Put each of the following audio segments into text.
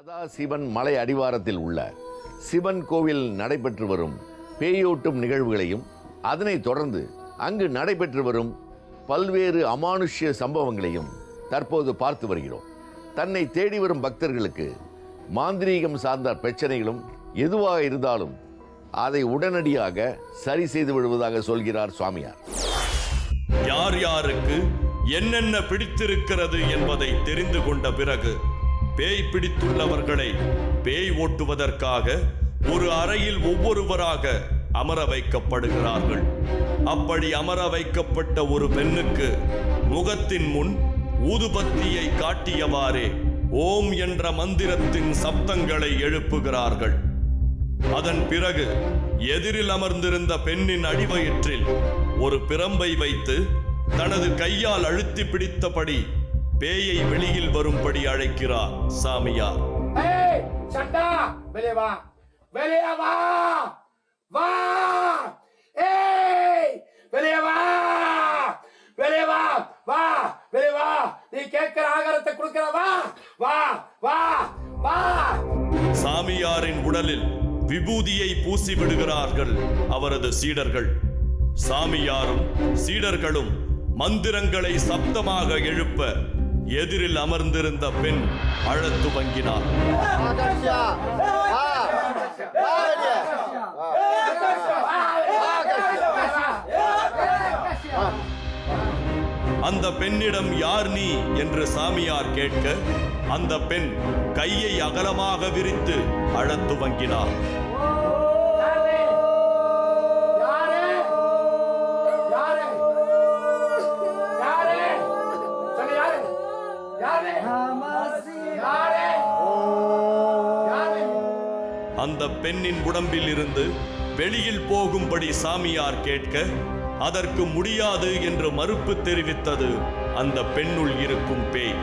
சதாசிவன் மலை அடிவாரத்தில் உள்ள சிவன் கோவில் நடைபெற்று வரும் பேயோட்டும் நிகழ்வுகளையும் அதனைத் தொடர்ந்து அங்கு நடைபெற்று வரும் பல்வேறு அமானுஷ்ய சம்பவங்களையும் தற்போது பார்த்து வருகிறோம். தன்னை தேடி வரும் பக்தர்களுக்கு மாந்திரீகம் சார்ந்த பிரச்சனைகளும் எதுவாக இருந்தாலும் அதை உடனடியாக சரி செய்து விடுவதாக சொல்கிறார் சுவாமியார். யார் யாருக்கு என்னென்ன பிடித்திருக்கிறது என்பதை தெரிந்து கொண்ட பிறகு பேய் பிடித்துள்ளவர்களை பேய் ஓட்டுவதற்காக ஒரு அறையில் ஒவ்வொருவராக அமர வைக்கப்படுகிறார்கள். அப்படி அமர வைக்கப்பட்ட ஒரு பெண்ணுக்கு முகத்தின் முன் ஊதுபத்தியை காட்டியவாறே ஓம் என்ற மந்திரத்தின் சப்தங்களை எழுப்புகிறார்கள். அதன் பிறகு எதிரில் அமர்ந்திருந்த பெண்ணின் அடிவயிற்றில் ஒரு பிரம்பை வைத்து தனது கையால் அழுத்தி பிடித்தபடி பேயை வெளியில் வரும்படி அழைக்கிறார் சாமியார். சாமியாரின் உடலில் விபூதியை பூசி விடுகிறார்கள் அவரது சீடர்கள். சாமியாரும் சீடர்களும் மந்திரங்களை சப்தமாக எழுப்ப எதிரில் அமர்ந்திருந்த பெண் அழத் துவங்கினார். அந்த பெண்ணிடம் யார் நீ என்று சாமியார் கேட்க அந்த பெண் கையை அகலமாக விரித்து அழத் துவங்கினார். அந்த பெண்ணின் உடம்பில் இருந்து வெளியில் போகும்படி சாமியார் கேட்க அதற்கு முடியாது என்று மறுப்பு தெரிவித்தது அந்த பெண்ணுள் இருக்கும் பேய்.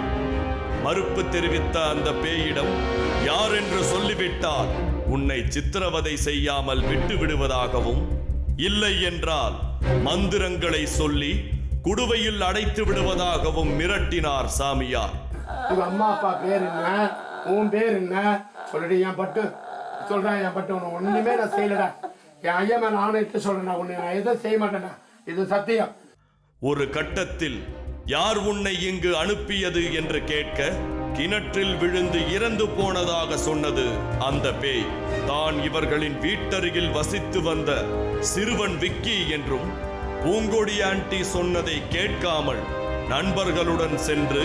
மறுப்பு தெரிவித்த அந்த பேயிடம் யார் என்று சொல்லிவிட்டால் உன்னை சித்திரவதை செய்யாமல் விட்டு விடுவதாகவும், இல்லை என்றால் மந்திரங்களை சொல்லி குடுவையில் அடைத்து விடுவதாகவும் மிரட்டினார் சாமியார். அம்மா அப்பா பேர் என்ன, உன் பேர் என்ன சொல்லிட்டு என் பட்டு சொல்றேன். என் பட்டு உன்னை ஒண்ணுமே நான் செய்யலடா. என் ஐயா மேல ஆணையிட்டு சொல்றேன். உன்னை நான் எதுவும் செய்ய மாட்டேன்டா, இது சத்தியம். ஒரு கட்டத்தில் யார் உன்னை இங்கு அனுப்பியது என்று கேட்க கிணற்றில் விழுந்து இறந்து போனதாக சொன்னது அந்த பேய். தான் இவர்களின் வீட்டருகில் வசித்து வந்த சிறுவன் விக்கி என்றும் பூங்கொடி ஆண்டி சொன்னதை கேட்காமல் நண்பர்களுடன் சென்று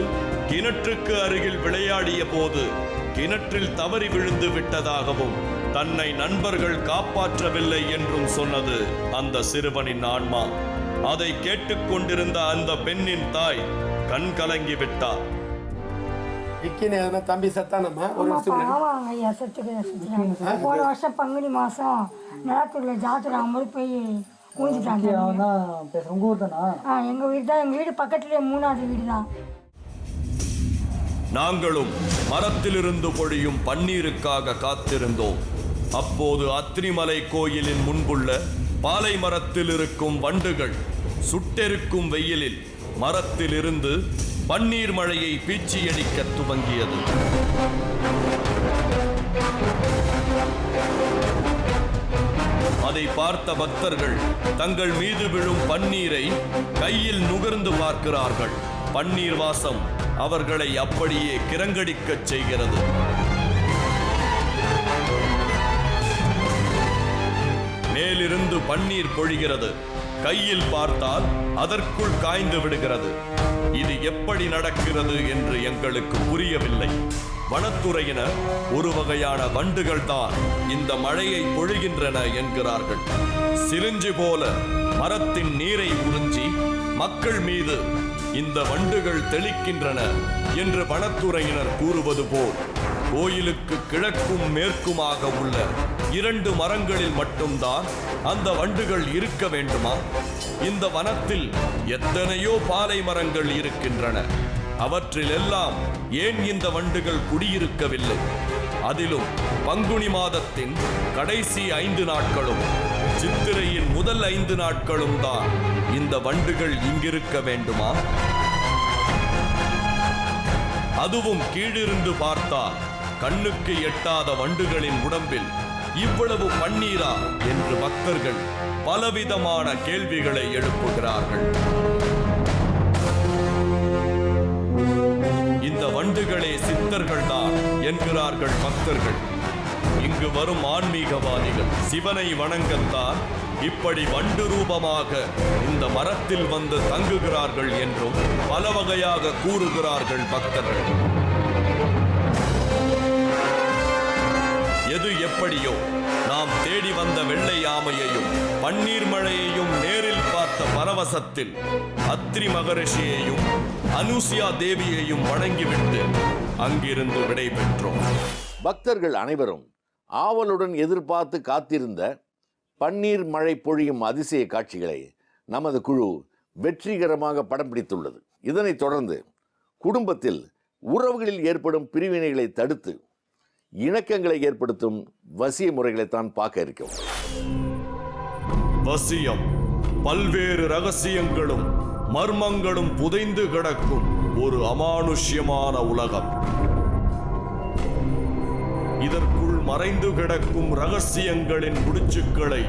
கிணற்றுக்கு அருகில் விளையாடிய போது கிணற்றில் தவறி விழுந்து விட்டதாகவும் தன்னை நண்பர்கள் காப்பாற்றவில்லை என்றும் சொன்னது அந்த சிறுவனின் ஆன்மா. அதை கேட்டுக்கொண்டிருந்த அந்த பெண்ணின் தாய் கண் கலங்கி விட்டார். தம்பி சத்தானம்மா போன வருஷம் பங்குனி மாசம் நிலத்துல ஜாத்திரை ஆகும்போது போய் ஊஞ்சிட்டாங்க. எங்க வீடு தான், எங்க வீடு பக்கத்துலேயே 3வது வீடு தான். நாங்களும் மரத்திலிருந்து பொழியும் பன்னீருக்காக காத்திருந்தோம். அப்போது அத்திரிமலை கோயிலின் முன்புள்ள பாலை மரத்தில் இருக்கும் வண்டுகள் சுட்டெருக்கும் வெயிலில் மரத்திலிருந்து பன்னீர் மழையை பீச்சியடிக்க துவங்கியது. அதை பார்த்த பக்தர்கள் தங்கள் மீது விழும் பன்னீரை கையில் நுகர்ந்து பார்க்கிறார்கள். பன்னீர் வாசம் அவர்களை அப்படியே கிறங்கடிக்கச் செய்கிறது. மேலிருந்து பன்னீர் பொழிகிறது. கையில் பார்த்தால் அதற்குள் காய்ந்து விடுகிறது. இது எப்படி நடக்கிறது என்று எங்களுக்கு புரியவில்லை. வனத்துறையினர் ஒரு வகையான வண்டுகள் தான் இந்த மழையை பொழிகின்றன என்கிறார்கள். சிரிஞ்சி போல மரத்தின் நீரை உறிஞ்சி மக்கள் மீது இந்த வண்டுகள் தெளிக்கின்றன என்று வனத்துறையினர் கூறுவது போல் கோயிலுக்கு கிழக்கும் மேற்குமாக உள்ள 2 மரங்களில் மட்டும்தான் அந்த வண்டுகள் இருக்க வேண்டுமா? இந்த வனத்தில் எத்தனையோ பாலை மரங்கள் இருக்கின்றன. அவற்றிலெல்லாம் ஏன் இந்த வண்டுகள் குடியிருக்கவில்லை? அதிலும் பங்குனி மாதத்தின் கடைசி 5 நாட்களும் சித்திரையின் முதல் 5 நாட்களும் தான் இந்த வண்டுகள் இங்கிருக்க வேண்டுமா? அதுவும் கீழிருந்து பார்த்தால் கண்ணுக்கு எட்டாத வண்டுகளின் உடம்பில் இவ்வளவு பன்னீரா என்று பக்தர்கள் பலவிதமான கேள்விகளை எழுப்புகிறார்கள். இந்த வண்டுகளே சித்தர்கள் தான் என்கிறார்கள் பக்தர்கள். இங்கு வரும் ஆன்மீகவாதிகள் சிவனை வணங்கத்தான் இப்படி வண்டு ரூபமாக இந்த மரத்தில் வந்து தங்குகிறார்கள் என்றும் பல வகையாக கூறுகிறார்கள் பக்தர்கள். எது எப்படியோ நாம் தேடி வந்த வெள்ளை ஆமையையும் பன்னீர் மழையையும் நேரில் பார்த்த பரவசத்தில் அத்ரி மகரிஷியையும் அனுசியா தேவியையும் வணங்கிவிட்டு அங்கிருந்து விடை பெற்றோம். பக்தர்கள் அனைவரும் ஆவலுடன் எதிர்பார்த்து காத்திருந்த பன்னீர் மழை பொழியும் அதிசய காட்சிகளை நமது குழு வெற்றிகரமாக படம் பிடித்துள்ளது. இதனைத் தொடர்ந்து குடும்பத்தில் உறவுகளில் ஏற்படும் பிரிவினைகளை தடுத்து இணக்கங்களை ஏற்படுத்தும் வசிய முறைகளைத்தான் பார்க்க இருக்கோம். வசியம் பல்வேறு ரகசியங்களும் மர்மங்களும் புதைந்து கிடக்கும் ஒரு அமானுஷ்யமான உலகம். இதற்குள் மறைந்து கிடக்கும் ரகசியங்களின் முடிச்சுக்களை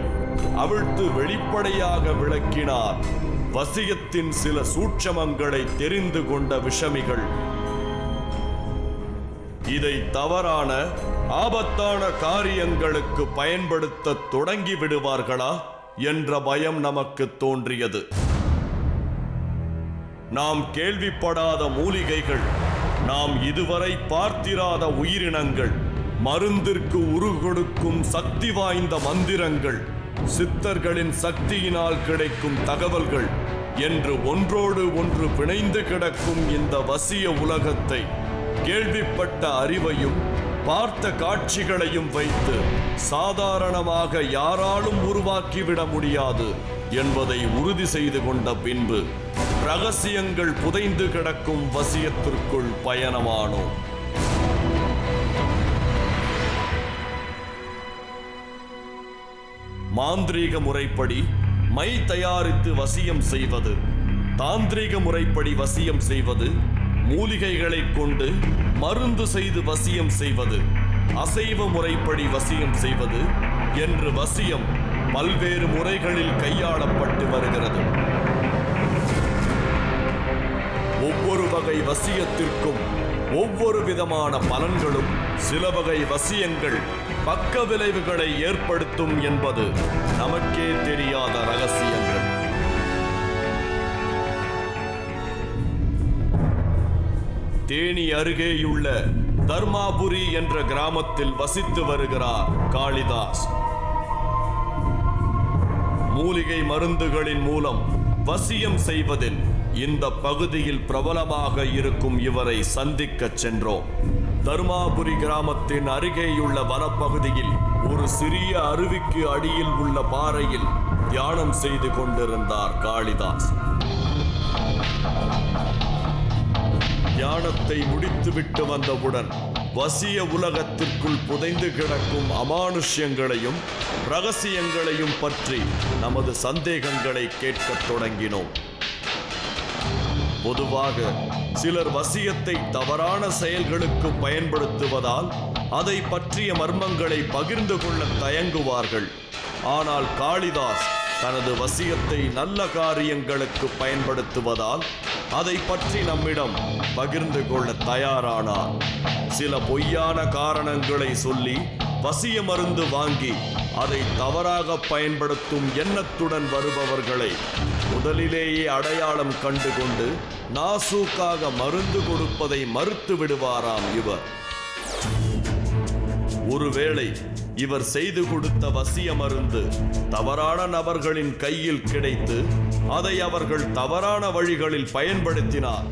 அவிழ்த்து வெளிப்படையாக விளக்கினார் வசியத்தின் சில சூட்சமங்களை தெரிந்து கொண்ட விஷமிகள். இதை தவறான ஆபத்தான காரியங்களுக்கு பயன்படுத்த தொடங்கி விடுவார்களா என்ற பயம் நமக்கு தோன்றியது. நாம் கேள்விப்படாத மூலிகைகள், நாம் இதுவரை பார்த்திராத உயிரினங்கள், மருந்திற்கு உருகொடுக்கும் சக்தி வாய்ந்த மந்திரங்கள், சித்தர்களின் சக்தியினால் கிடைக்கும் தகவல்கள் என்று ஒன்றோடு ஒன்று பிணைந்து கிடக்கும் இந்த வசிய உலகத்தை கேள்விப்பட்ட அறிவையும் பார்த்த காட்சிகளையும் வைத்து சாதாரணமாக யாராலும் உருவாக்கிவிட முடியாது என்பதை உறுதி செய்து கொண்ட பின்பு ரகசியங்கள் புதைந்து கிடக்கும் வசியத்திற்குள் பயணமானோம். மாந்திரீக முறைப்படி மை தயாரித்து வசியம் செய்வது, தாந்திரீக முறைப்படி வசியம் செய்வது, மூலிகைகளை கொண்டு மருந்து செய்து வசியம் செய்வது, அசைவ முறைப்படி வசியம் செய்வது என்று வசியம் பல்வேறு முறைகளில் கையாளப்பட்டு வருகிறது. ஒவ்வொரு வகை வசியத்திற்கும் ஒவ்வொரு விதமான பலன்களும், சில வகை வசியங்கள் பக்க விளைவுகளை ஏற்படுத்தும் என்பது நமக்கே தெரியாத ரகசியங்கள். தேனி அருகேயுள்ள தர்மாபுரி என்ற கிராமத்தில் வசித்து வருகிறார் காளிதாஸ். மூலிகை மருந்துகளின் மூலம் வசியம் செய்வதில் இந்த பகுதியில் பிரபலமாக இருக்கும் இவரை சந்திக்க சென்றோம். தர்மாபுரி கிராமத்தின் அருகேயுள்ள வனப்பகுதியில் ஒரு சிறிய அருவிக்கு அடியில் உள்ள பாறையில் தியானம் செய்து கொண்டிருந்தார் காளிதாஸ். தியானத்தை முடித்துவிட்டு வந்தவுடன் வசிய உலகத்திற்குள் புதைந்து கிடக்கும் அமானுஷ்யங்களையும் ரகசியங்களையும் பற்றி நமது சந்தேகங்களை கேட்கத் தொடங்கினோம். பொதுவாக சிலர் வசியத்தை தவறான செயல்களுக்கு பயன்படுத்துவதால் அதை பற்றிய மர்மங்களை பகிர்ந்து கொள்ள தயங்குவார்கள். ஆனால் காளிதாஸ் தனது வசியத்தை நல்ல காரியங்களுக்கு பயன்படுத்துவதால் அதை பற்றி நம்மிடம் பகிர்ந்து கொள்ள தயாரானார். சில பொய்யான காரணங்களை சொல்லி வசிய மருந்து வாங்கி அதை தவறாக பயன்படுத்தும் எண்ணத்துடன் வருபவர்களை முதலிலேயே அடையாளம் கண்டுகொண்டு நாசூக்காக மருந்து கொடுப்பதை மறுத்து விடுவாராம் இவர். ஒருவேளை இவர் செய்து கொடுத்த வசிய மருந்து தவறான நபர்களின் கையில் கிடைத்து அதை அவர்கள் தவறான வழிகளில் பயன்படுத்தினார்